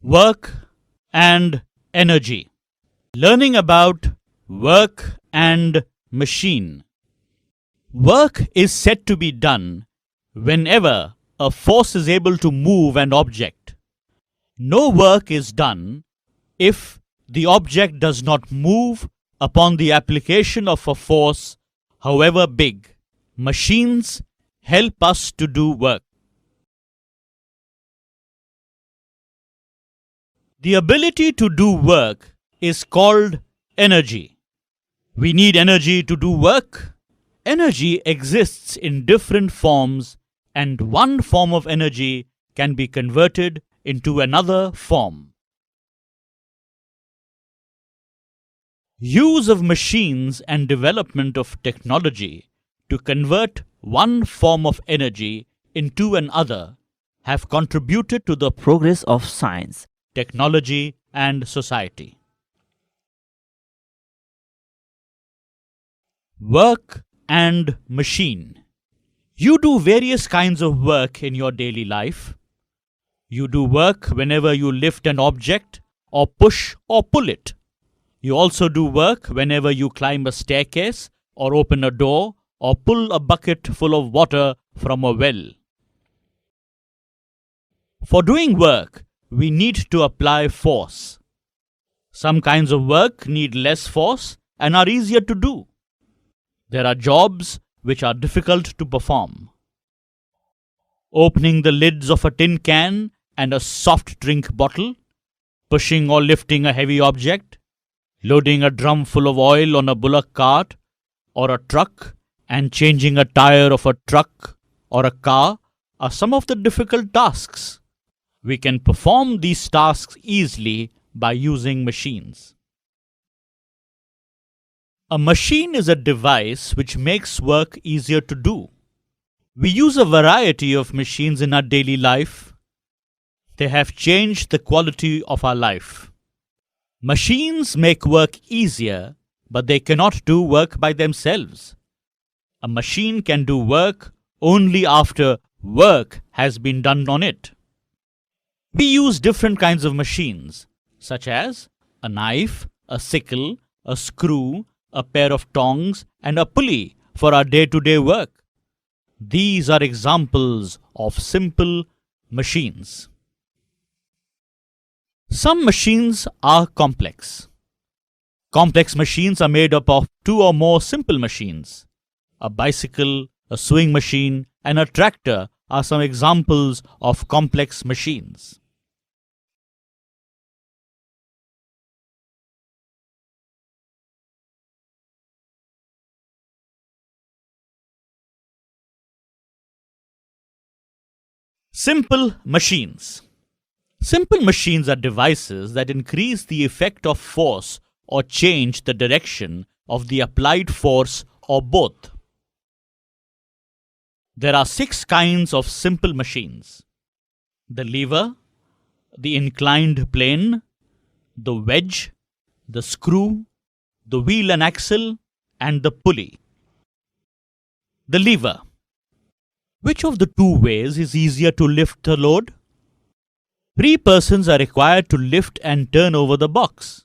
Work and energy. Learning about work and machine. Work is said to be done whenever a force is able to move an object. No work is done if the object does not move upon the application of a force, however big. Machines help us to do work. The ability to do work is called energy. We need energy to do work. Energy exists in different forms, and one form of energy can be converted into another form. Use of machines and development of technology to convert one form of energy into another have contributed to the progress of science, technology, and society. Work and machine. You do various kinds of work in your daily life. You do work whenever you lift an object or push or pull it. You also do work whenever you climb a staircase or open a door or pull a bucket full of water from a well. For doing work, we need to apply force. Some kinds of work need less force and are easier to do. There are jobs which are difficult to perform. Opening the lids of a tin can and a soft drink bottle, pushing or lifting a heavy object, loading a drum full of oil on a bullock cart or a truck, and changing a tire of a truck or a car are some of the difficult tasks. We can perform these tasks easily by using machines. A machine is a device which makes work easier to do. We use a variety of machines in our daily life. They have changed the quality of our life. Machines make work easier, but they cannot do work by themselves. A machine can do work only after work has been done on it. We use different kinds of machines, such as a knife, a sickle, a screw, a pair of tongs, and a pulley for our day-to-day work. These are examples of simple machines. Some machines are complex. Complex machines are made up of two or more simple machines. A bicycle, a sewing machine, and a tractor are some examples of complex machines. Simple machines. Simple machines are devices that increase the effect of force or change the direction of the applied force or both. There are 6 kinds of simple machines: the lever, the inclined plane, the wedge, the screw, the wheel and axle, and the pulley. The lever. Which of the two ways is easier to lift the load? 3 persons are required to lift and turn over the box.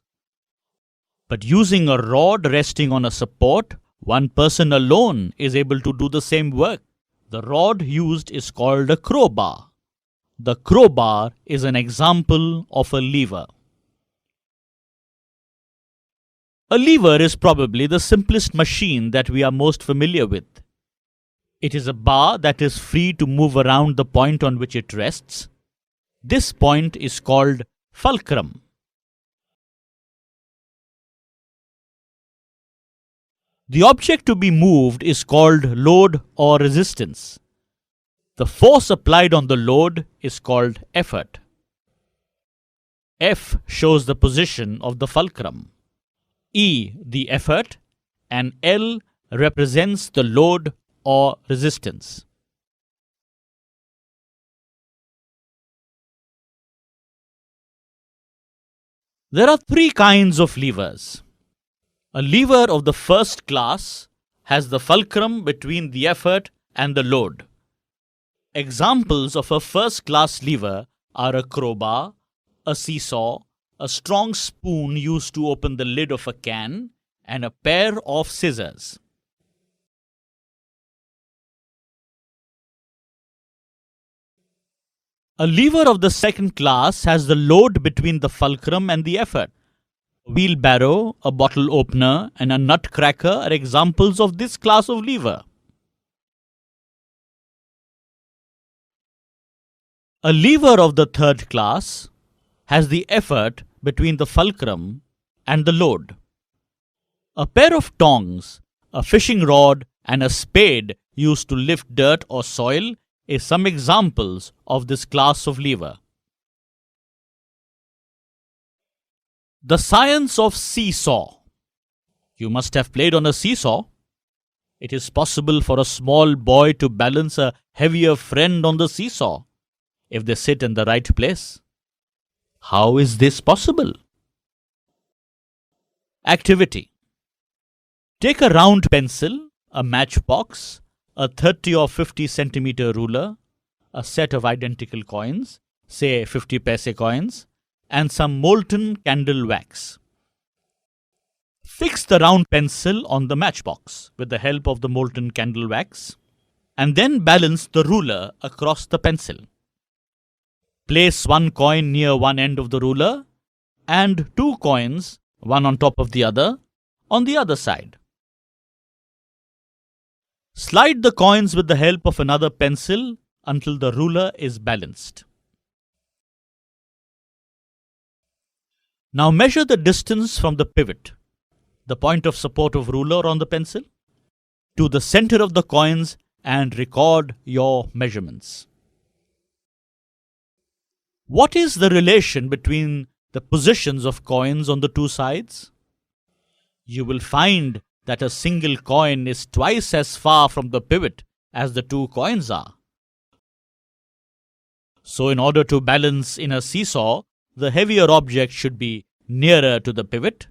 But using a rod resting on a support, 1 person alone is able to do the same work. The rod used is called a crowbar. The crowbar is an example of a lever. A lever is probably the simplest machine that we are most familiar with. It is a bar that is free to move around the point on which it rests. This point is called fulcrum. The object to be moved is called load or resistance. The force applied on the load is called effort. F shows the position of the fulcrum, E the effort, and L represents the load or resistance. There are 3 kinds of levers. A lever of the first class has the fulcrum between the effort and the load. Examples of a first class lever are a crowbar, a seesaw, a strong spoon used to open the lid of a can, and a pair of scissors. A lever of the second class has the load between the fulcrum and the effort. A wheelbarrow, a bottle opener, and a nutcracker are examples of this class of lever. A lever of the third class has the effort between the fulcrum and the load. A pair of tongs, a fishing rod, and a spade used to lift dirt or soil is some examples of this class of lever. The science of seesaw. You must have played on a seesaw. It is possible for a small boy to balance a heavier friend on the seesaw if they sit in the right place. How is this possible? Activity. Take a round pencil, a matchbox, a 30 or 50 centimeter ruler, a set of identical coins, say 50 paise coins, and some molten candle wax. Fix the round pencil on the matchbox with the help of the molten candle wax, and then balance the ruler across the pencil. Place one coin near one end of the ruler and two coins, one on top of the other, on the other side. Slide the coins with the help of another pencil until the ruler is balanced. Now measure the distance from the pivot, the point of support of ruler on the pencil, to the center of the coins and record your measurements. What is the relation between the positions of coins on the two sides? You will find that a single coin is twice as far from the pivot as the two coins are. So in order to balance in a seesaw, the heavier object should be nearer to the pivot.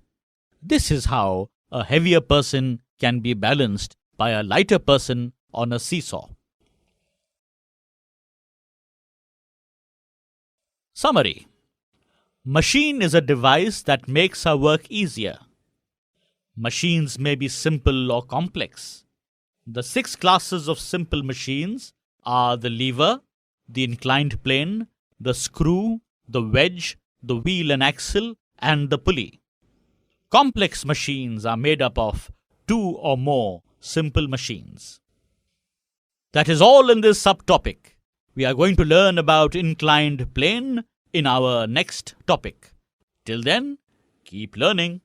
This is how a heavier person can be balanced by a lighter person on a seesaw. Summary. Machine is a device that makes our work easier. Machines may be simple or complex. The 6 classes of simple machines are the lever, the inclined plane, the screw, the wedge, the wheel and axle, and the pulley. Complex machines are made up of 2 or more simple machines. That is all in this subtopic. We are going to learn about inclined plane in our next topic. Till then, keep learning.